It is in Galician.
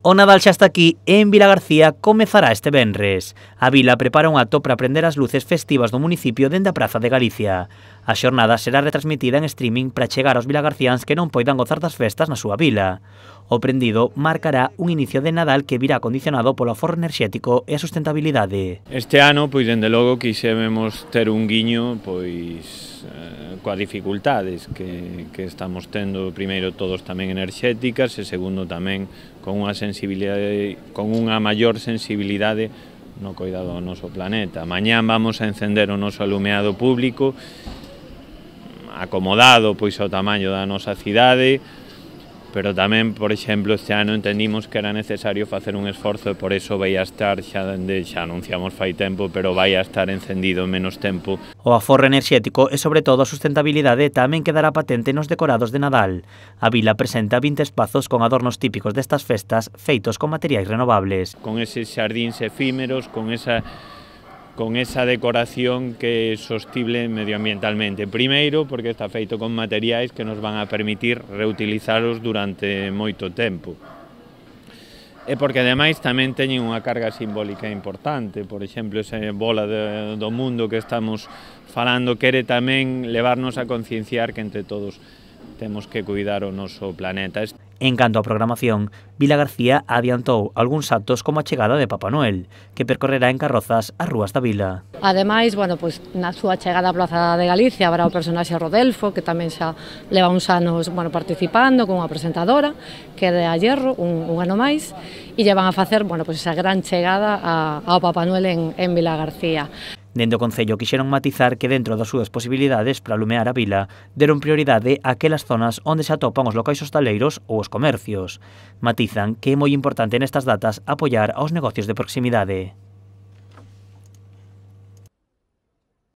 O Nadal xa está aquí e en Vilagarcía comezará este venres. A vila prepara un acto para prender as luces festivas do municipio dende a Praza de Galicia. A xornada será retransmitida en streaming para chegar aos vilagarciáns que non poidan gozar das festas na súa vila. O prendido marcará un inicio de Nadal que virá condicionado polo aforro enerxético e a sustentabilidade. Este ano, pois, dende logo, quixemos ter un guiño, pois, coas dificultades que estamos tendo, primeiro todos tamén enerxéticas e segundo tamén con unha sensibilidade, con unha maior sensibilidade no coidado do noso planeta. Mañán vamos a encender o noso alumeado público acomodado pois ao tamaño da nosa cidade, pero tamén, por exemplo, este ano entendimos que era necesario facer un esforzo e por eso vai a estar, xa anunciamos fai tempo, pero vai a estar encendido en menos tempo. O aforro enerxético e, sobre todo, a sustentabilidade tamén quedará patente nos decorados de Nadal. A vila presenta 20 espazos con adornos típicos destas festas feitos con materiais renovables. Con eses xardíns efímeros, con esa decoración que é sostible medioambientalmente. Primeiro, porque está feito con materiais que nos van a permitir reutilizalos durante moito tempo. E porque, ademais, tamén teñen unha carga simbólica importante. Por exemplo, esa bola do mundo que estamos falando quere tamén levarnos a concienciar que entre todos temos que cuidar o noso planeta. En canto á programación, Vilagarcía adiantou algúns actos como a chegada de Papá Noel, que percorrerá en carrozas as rúas da vila. Ademais, pois, na súa chegada á Praza de Galicia habrá o personaxe Rodelfo, que tamén xa leva uns anos participando con unha presentadora, que é de Hierro, un ano máis, e lle van a facer pois, esa gran chegada ao Papá Noel en Vilagarcía. Dende o Concello quixeron matizar que dentro das súas posibilidades para alumear a vila deron prioridade a aquelas zonas onde se atopan os locais hostaleiros ou os comercios. Matizan que é moi importante nestas datas apoiar aos negocios de proximidade.